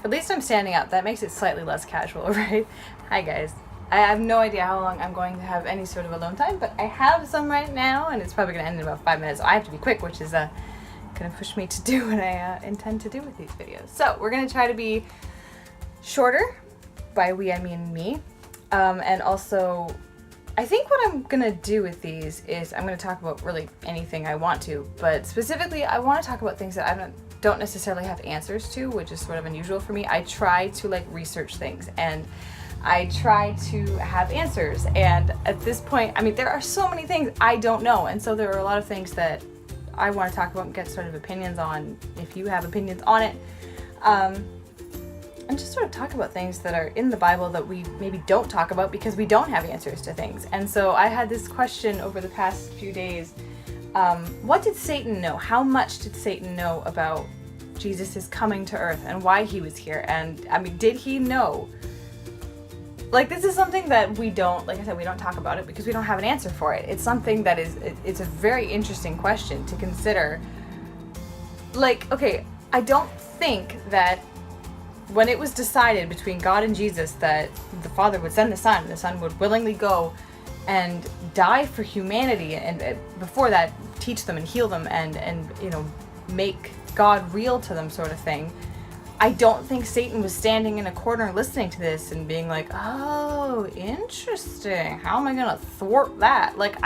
At least I'm standing up. That makes it slightly less casual, right? Hi, guys. I have no idea how long I'm going to have any sort of alone time, but I have some right now, and it's probably going to end in about 5 minutes. So I have to be quick, which is going to push me to do what I intend to do with these videos. So we're going to try to be shorter. By we, I mean me. And also, I think what I'm going to do with these is I'm going to talk about really anything I want to, but specifically I want to talk about things that I don't necessarily have answers to, which is sort of unusual for me. I try to like research things and I try to have answers, and at this point, I mean, there are so many things I don't know, and so there are a lot of things that I want to talk about and get sort of opinions on, if you have opinions on it, and just sort of talk about things that are in the Bible that we maybe don't talk about because we don't have answers to things. And so I had this question over the past few days. What did Satan know? How much did Satan know about Jesus' coming to earth and why he was here? And I mean, did he know? Like, this is something that we don't, like I said, we don't talk about it because we don't have an answer for it. It's something that it's a very interesting question to consider. Like, okay, I don't think that when it was decided between God and Jesus that the Father would send the Son would willingly go and die for humanity, and before that, teach them and heal them and you know, make God real to them, sort of thing. I don't think Satan was standing in a corner listening to this and being like, oh, interesting. How am I going to thwart that? Like,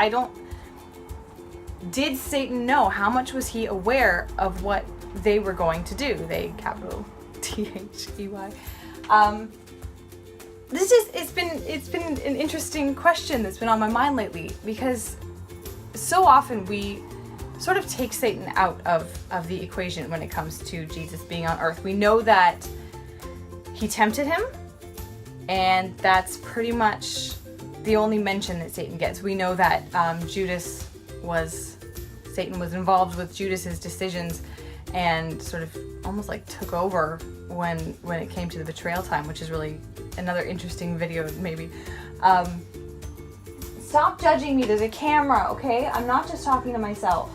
did Satan know? How much was he aware of what they were going to do? They, capital T-H-E-Y. It's been an interesting question that's been on my mind lately, because so often we sort of take Satan out of the equation when it comes to Jesus being on earth. We know that he tempted him, and that's pretty much the only mention that Satan gets. We know that Satan was involved with Judas's decisions and sort of almost like took over when it came to the betrayal time, which is really another interesting video maybe. Stop judging me, there's a camera, okay? I'm not just talking to myself.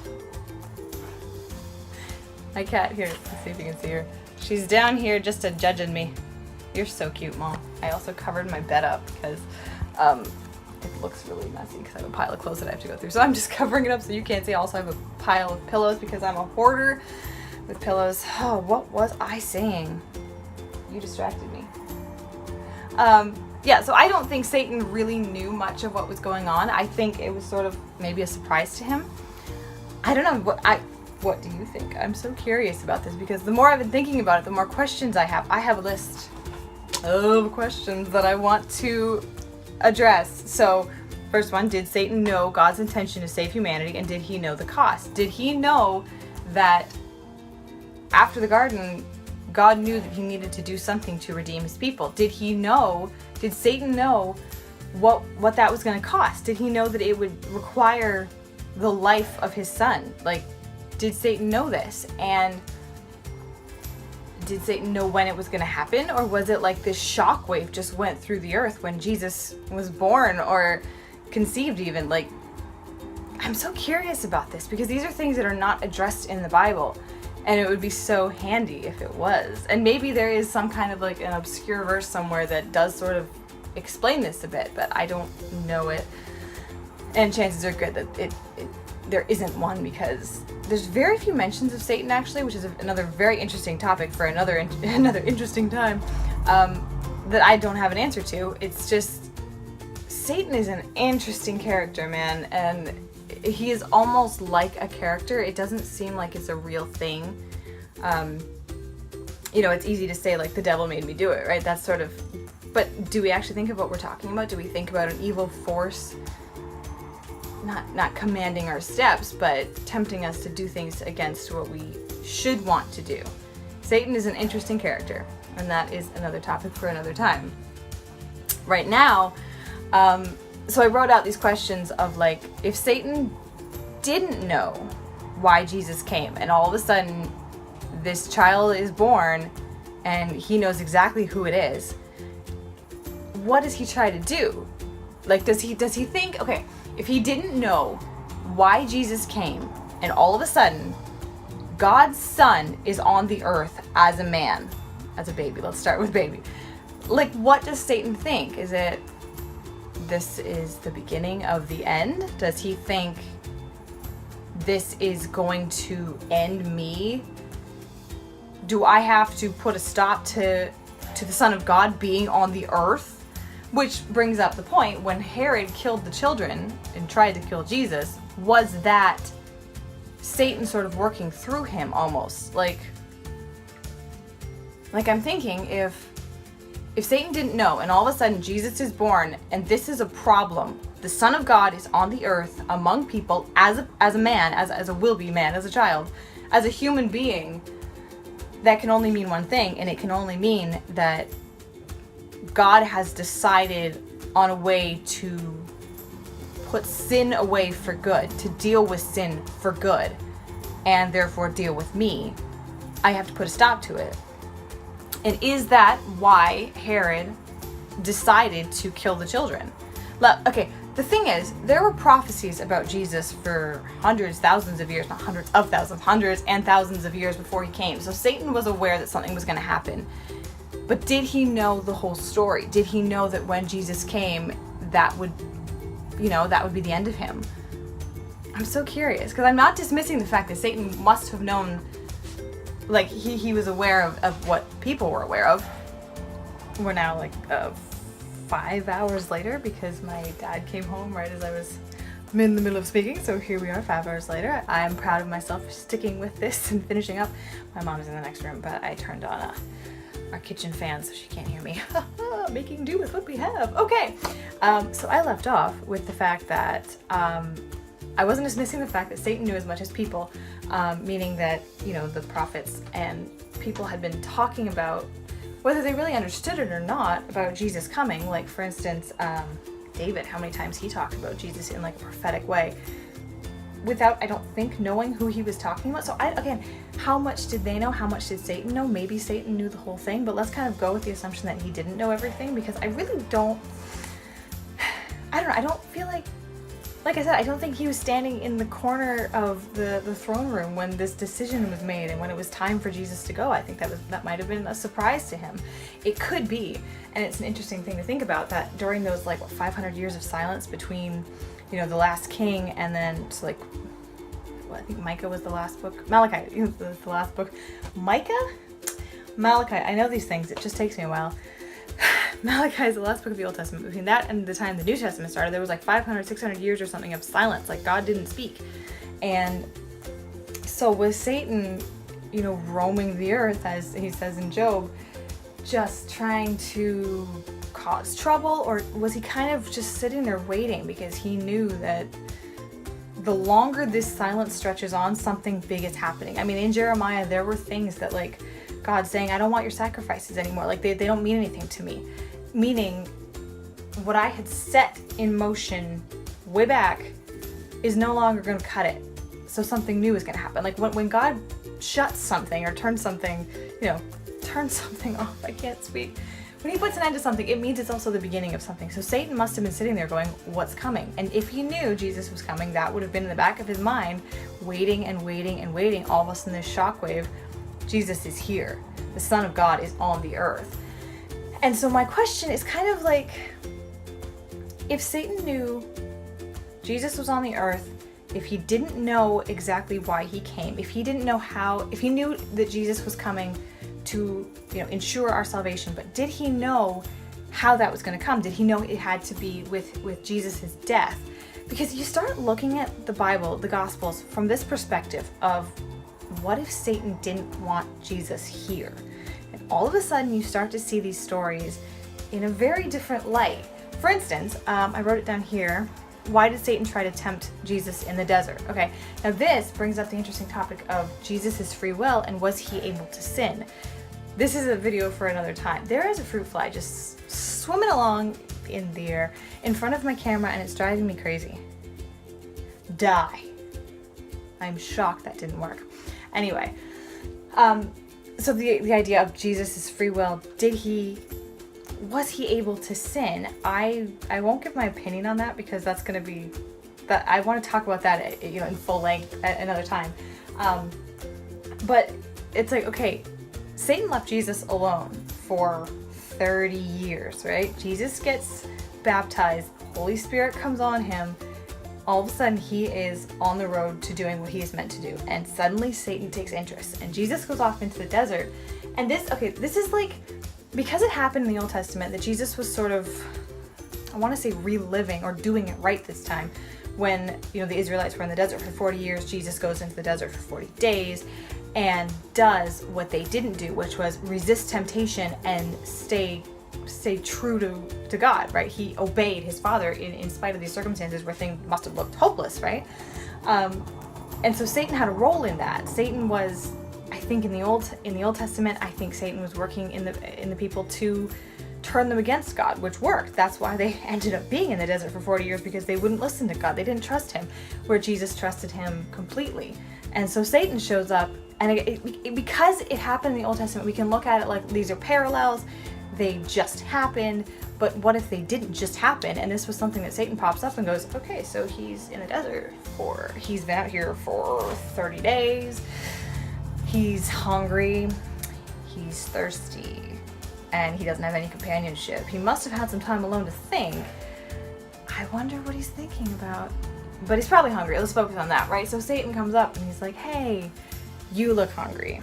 My cat here, let's see if you can see her. She's down here just judging me. You're so cute, Mom. I also covered my bed up because it looks really messy because I have a pile of clothes that I have to go through. So I'm just covering it up so you can't see. Also, I have a pile of pillows because I'm a hoarder with pillows. Oh, what was I saying? You distracted me. Yeah, so I don't think Satan really knew much of what was going on. I think it was sort of maybe a surprise to him. I don't know, what do you think? I'm so curious about this because the more I've been thinking about it, the more questions I have. I have a list of questions that I want to address. So, first one, did Satan know God's intention to save humanity, and did he know the cost? Did he know that after the garden, God knew that he needed to do something to redeem his people? Did Satan know what that was going to cost? Did he know that it would require the life of his son? Like, did Satan know this? And did Satan know when it was going to happen? Or was it like this shockwave just went through the earth when Jesus was born or conceived even? Like, I'm so curious about this because these are things that are not addressed in the Bible. And it would be so handy if it was. And maybe there is some kind of like an obscure verse somewhere that does sort of explain this a bit, but I don't know it. And chances are good that there isn't one because there's very few mentions of Satan actually, which is another very interesting topic for another interesting time that I don't have an answer to. It's just, Satan is an interesting character, man, and he is almost like a character. It doesn't seem like it's a real thing. You know, it's easy to say like the devil made me do it, right? That's sort of, but do we actually think of what we're talking about? Do we think about an evil force not commanding our steps, but tempting us to do things against what we should want to do? Satan is an interesting character, and that is another topic for another time. Right now, so I wrote out these questions of like, if Satan didn't know why Jesus came, and all of a sudden this child is born and he knows exactly who it is, what does he try to do? Like, does he think, okay, if he didn't know why Jesus came and all of a sudden God's son is on the earth as a man, as a baby. Let's start with baby. Like, what does Satan think? Is it, this is the beginning of the end? Does he think this is going to end me? Do I have to put a stop to the Son of God being on the earth? Which brings up the point, when Herod killed the children and tried to kill Jesus, was that Satan sort of working through him almost? Like I'm thinking, if Satan didn't know and all of a sudden Jesus is born and this is a problem, the Son of God is on the earth among people as a man, as a will-be man, as a child, as a human being, that can only mean one thing, and it can only mean that God has decided on a way to put sin away for good, to deal with sin for good, and therefore deal with me. I have to put a stop to it. And is that why Herod decided to kill the children? Okay, the thing is, there were prophecies about Jesus for hundreds, thousands of years, not hundreds of thousands, hundreds and thousands of years before he came. So Satan was aware that something was going to happen. But did he know the whole story? Did he know that when Jesus came, that would be the end of him? I'm so curious, because I'm not dismissing the fact that Satan must have known, like, he was aware of what people were aware of. We're now like 5 hours later, because my dad came home right as I'm in the middle of speaking. So here we are 5 hours later. I'm proud of myself for sticking with this and finishing up. My mom's in the next room, but I turned on our kitchen fan so she can't hear me. Making do with what we have. Okay, so I left off with the fact that I wasn't dismissing the fact that Satan knew as much as people, meaning that, the prophets and people had been talking about, whether they really understood it or not, about Jesus coming. Like, for instance, David, how many times he talked about Jesus in like a prophetic way, without, I don't think, knowing who he was talking about. So again, how much did they know? How much did Satan know? Maybe Satan knew the whole thing, but let's kind of go with the assumption that he didn't know everything, because I really don't know, I don't feel like I said, I don't think he was standing in the corner of the throne room when this decision was made and when it was time for Jesus to go. I think that might have been a surprise to him. It could be, and it's an interesting thing to think about, that during those 500 years of silence between, the last king and then it's I think Micah was the last book. Malachi was the last book. Malachi. I know these things. It just takes me a while. Malachi is the last book of the Old Testament. Between that and the time the New Testament started, there was 500, 600 years or something of silence. God didn't speak. And so was Satan, roaming the earth, as he says in Job, just trying to cause trouble? Or was he kind of just sitting there waiting because he knew that the longer this silence stretches on, something big is happening? I mean, in Jeremiah, there were things that God saying, I don't want your sacrifices anymore. They don't mean anything to me. Meaning, what I had set in motion way back is no longer going to cut it. So something new is going to happen. When God shuts something or turns something off, I can't speak. When he puts an end to something, it means it's also the beginning of something. So Satan must have been sitting there going, what's coming? And if he knew Jesus was coming, that would have been in the back of his mind, waiting and waiting and waiting. All of a sudden, this shockwave, Jesus is here. The Son of God is on the earth. And so my question is kind of if Satan knew Jesus was on the earth, if he didn't know exactly why he came, if he didn't know if he knew that Jesus was coming to, ensure our salvation, but did he know how that was going to come? Did he know it had to be with Jesus' death? Because you start looking at the Bible, the Gospels, from this perspective of, what if Satan didn't want Jesus here? And all of a sudden you start to see these stories in a very different light. For instance, I wrote it down here. Why did Satan try to tempt Jesus in the desert? Okay, now this brings up the interesting topic of Jesus' free will, and was he able to sin? This is a video for another time. There is a fruit fly just swimming along in the air in front of my camera, and it's driving me crazy. Die. I'm shocked that didn't work. Anyway, so the idea of Jesus' free will, was he able to sin? I won't give my opinion on that, because that's going to be, that I want to talk about that in full length at another time. But it's okay, Satan left Jesus alone for 30 years, right? Jesus gets baptized, Holy Spirit comes on him. All of a sudden, he is on the road to doing what he is meant to do. And suddenly, Satan takes interest. And Jesus goes off into the desert. And this is like, because it happened in the Old Testament, that Jesus was sort of, I want to say, reliving or doing it right this time. When, the Israelites were in the desert for 40 years, Jesus goes into the desert for 40 days and does what they didn't do, which was resist temptation and stay true to God, right? He obeyed his Father in spite of these circumstances where things must have looked hopeless, right? And so Satan had a role in that. Satan was, I think, in the Old Testament, I think Satan was working in the people to turn them against God, which worked. That's why they ended up being in the desert for 40 years, because they wouldn't listen to God. They didn't trust him, where Jesus trusted him completely. And so Satan shows up, and because it happened in the Old Testament, we can look at it like these are parallels. They just happened, but what if they didn't just happen? And this was something that Satan pops up and goes, okay, so he's in the desert he's been out here for 30 days. He's hungry. He's thirsty. And he doesn't have any companionship. He must have had some time alone to think. I wonder what he's thinking about. But he's probably hungry. Let's focus on that, right? So Satan comes up and he's like, hey, you look hungry.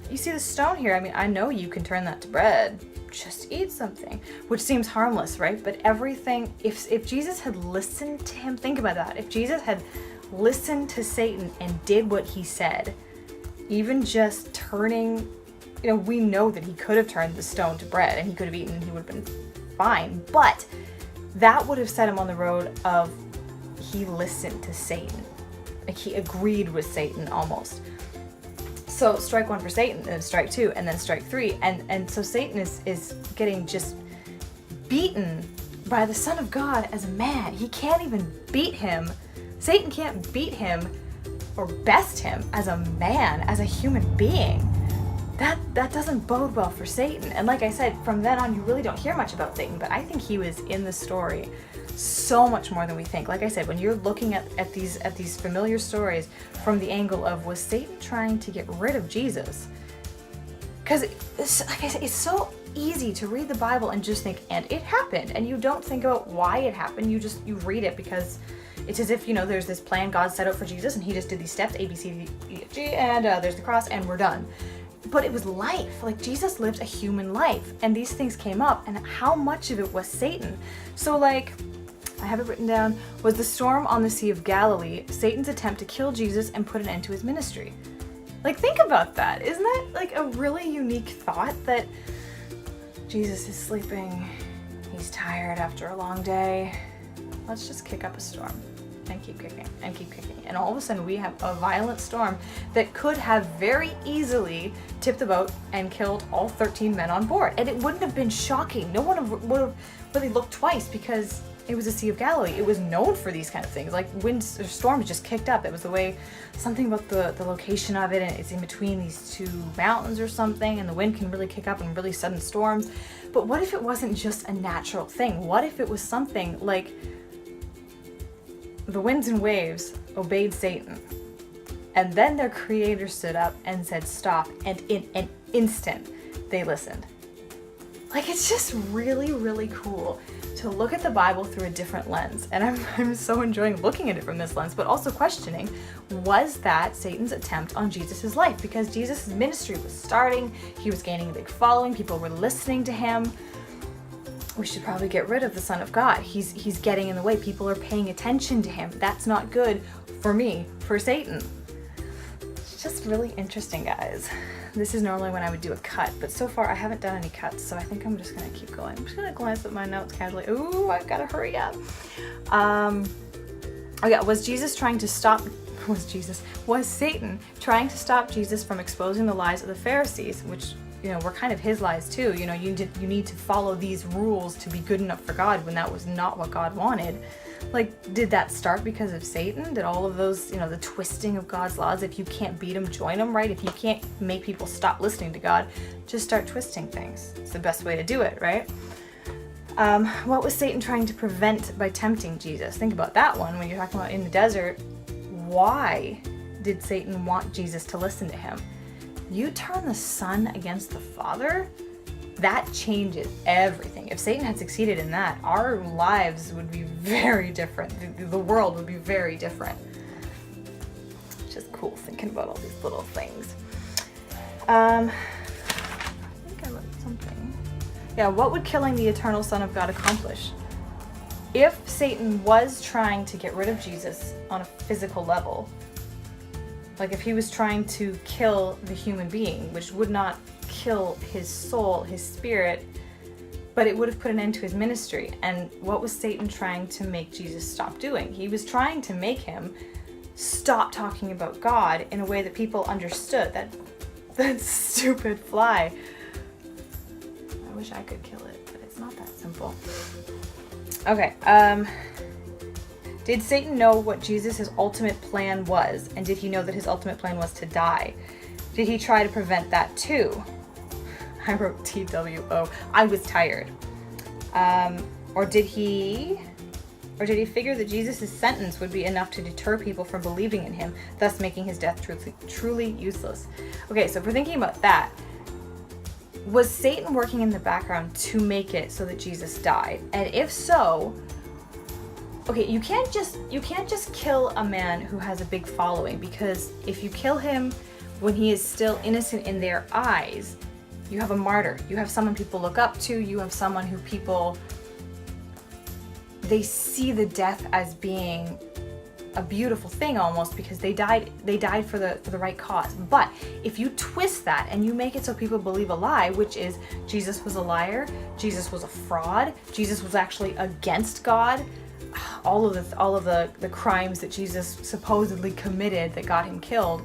You see the stone here? I mean, I know you can turn that to bread. Just eat something. Which seems harmless, right? But everything, if Jesus had listened to him, think about that. If Jesus had listened to Satan and did what he said, even just turning, we know that he could have turned the stone to bread and he could have eaten and he would have been fine. But that would have set him on the road of he listened to Satan. Like he agreed with Satan almost. So strike one for Satan, and then strike two, and then strike three. And so Satan is getting just beaten by the Son of God as a man. He can't even beat him. Satan can't beat him or best him as a man, as a human being. That doesn't bode well for Satan. And like I said, from then on, you really don't hear much about Satan, but I think he was in the story so much more than we think. Like I said, when you're looking at these familiar stories from the angle of, was Satan trying to get rid of Jesus? Because like I said, it's so easy to read the Bible and just think, and it happened, and you don't think about why it happened. You read it because it's as if, there's this plan God set out for Jesus and he just did these steps, A, B, C, D, E, F, G, and there's the cross and we're done. But it was life. Like Jesus lived a human life, and these things came up, and how much of it was Satan? So like, I have it written down, was the storm on the Sea of Galilee Satan's attempt to kill Jesus and put an end to his ministry? Like, think about that. Isn't that like a really unique thought, that Jesus is sleeping, he's tired after a long day, let's just kick up a storm and keep kicking and keep kicking. And all of a sudden we have a violent storm that could have very easily tipped the boat and killed all 13 men on board. And it wouldn't have been shocking. No one would have really looked twice, because it was the Sea of Galilee. It was known for these kind of things. Like winds or storms just kicked up. It was the way, something about the location of it, and it's in between these two mountains or something, and the wind can really kick up in really sudden storms. But what if it wasn't just a natural thing? What if it was something like the winds and waves obeyed Satan, and then their creator stood up and said stop, and in an instant they listened? Like, it's just really, really cool to look at the Bible through a different lens. And I'm so enjoying looking at it from this lens, but also questioning, was that Satan's attempt on Jesus' life? Because Jesus' ministry was starting, he was gaining a big following, people were listening to him. We should probably get rid of the Son of God. He's getting in the way. People are paying attention to him. That's not good for me, for Satan. It's just really interesting, guys. This is normally when I would do a cut, but so far I haven't done any cuts, so I think I'm just gonna keep going. I'm just gonna glance at my notes casually. Ooh, I've gotta hurry up. Was Satan trying to stop Jesus from exposing the lies of the Pharisees, which were kind of his lies too? You need to follow these rules to be good enough for God, when that was not what God wanted. Like, did that start because of Satan? Did all of those, the twisting of God's laws, if you can't beat him, join him, right? If you can't make people stop listening to God, just start twisting things. It's the best way to do it, right? What was Satan trying to prevent by tempting Jesus? Think about that one when you're talking about in the desert. Why did Satan want Jesus to listen to him? You turn the Son against the Father, that changes everything. If Satan had succeeded in that, our lives would be very different. The world would be very different. It's just cool thinking about all these little things. I think I wrote something. Yeah, what would killing the eternal Son of God accomplish? If Satan was trying to get rid of Jesus on a physical level, like if he was trying to kill the human being, which would not kill his soul, his spirit, but it would have put an end to his ministry. And what was Satan trying to make Jesus stop doing? He was trying to make him stop talking about God in a way that people understood. That stupid fly. I wish I could kill it, but it's not that simple. Okay, did Satan know what Jesus' ultimate plan was? And did he know that his ultimate plan was to die? Did he try to prevent that too? I wrote TWO. I was tired. Or did he figure that Jesus' sentence would be enough to deter people from believing in him, thus making his death truly useless? Okay, so if we're thinking about that, was Satan working in the background to make it so that Jesus died? And if so, okay, you can't just kill a man who has a big following, because if you kill him when he is still innocent in their eyes, you have a martyr. You have someone people look up to. You have someone who they see the death as being a beautiful thing almost, because they died for the right cause. But if you twist that and you make it so people believe a lie, which is Jesus was a liar, Jesus was a fraud, Jesus was actually against God, all of the crimes that Jesus supposedly committed that got him killed,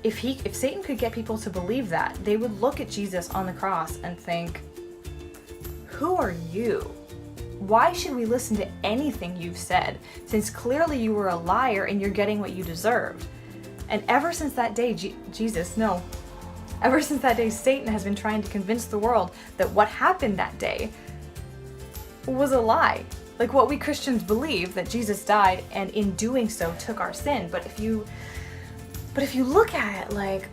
if Satan could get people to believe that, they would look at Jesus on the cross and think, who are you? Why should we listen to anything you've said, since clearly you were a liar and you're getting what you deserved? And ever since that day, ever since that day, Satan has been trying to convince the world that what happened that day was a lie. Like what we Christians believe, that Jesus died and in doing so took our sin. But if you look at it like,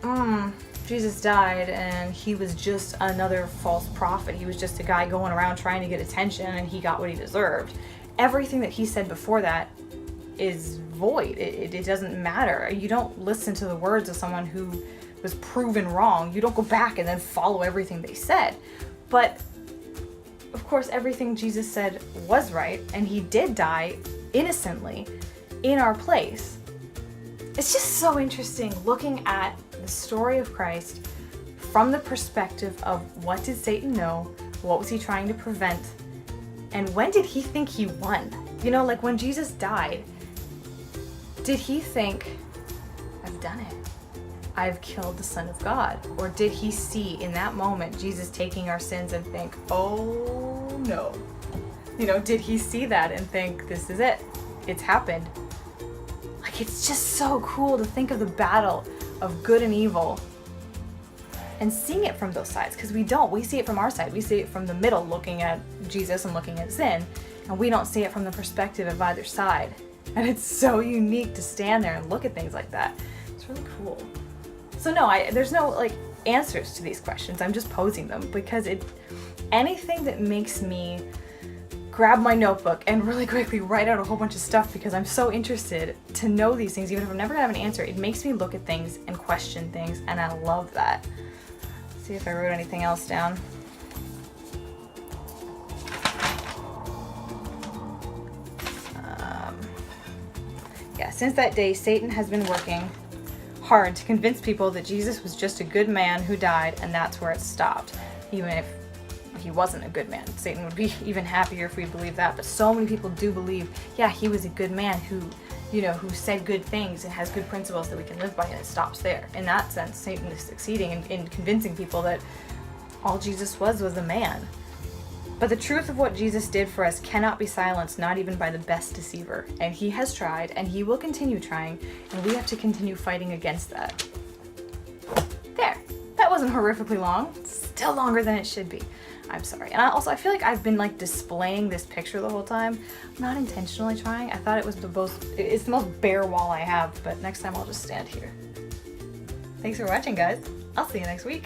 Jesus died and he was just another false prophet. He was just a guy going around trying to get attention and he got what he deserved. Everything that he said before that is void. It doesn't matter. You don't listen to the words of someone who was proven wrong. You don't go back and then follow everything they said. But of course, everything Jesus said was right, and he did die innocently in our place. It's just so interesting looking at the story of Christ from the perspective of what did Satan know, what was he trying to prevent, and when did he think he won? You know, like when Jesus died, did he think, I've done it, I've killed the Son of God? Or did he see in that moment Jesus taking our sins and think, oh no? You know, did he see that and think, this is it, it's happened? Like, it's just so cool to think of the battle of good and evil and seeing it from those sides, because we see it from our side. We see it from the middle, looking at Jesus and looking at sin, and we don't see it from the perspective of either side. And it's so unique to stand there and look at things like that. It's really cool. So no, there's no like answers to these questions. I'm just posing them because anything that makes me grab my notebook and really quickly write out a whole bunch of stuff, because I'm so interested to know these things, even if I'm never gonna have an answer, it makes me look at things and question things, and I love that. Let's see if I wrote anything else down. Yeah, since that day, Satan has been working hard to convince people that Jesus was just a good man who died, and that's where it stopped. Even if he wasn't a good man, Satan would be even happier if we believed that. But so many people do believe, yeah, he was a good man who said good things and has good principles that we can live by, and it stops there. In that sense, Satan is succeeding in convincing people that all Jesus was a man. But the truth of what Jesus did for us cannot be silenced, not even by the best deceiver. And he has tried, and he will continue trying, and we have to continue fighting against that. There. That wasn't horrifically long. Still longer than it should be. I'm sorry. And I feel like I've been like displaying this picture the whole time. I'm not intentionally trying. I thought it's the most bare wall I have, but next time I'll just stand here. Thanks for watching, guys. I'll see you next week.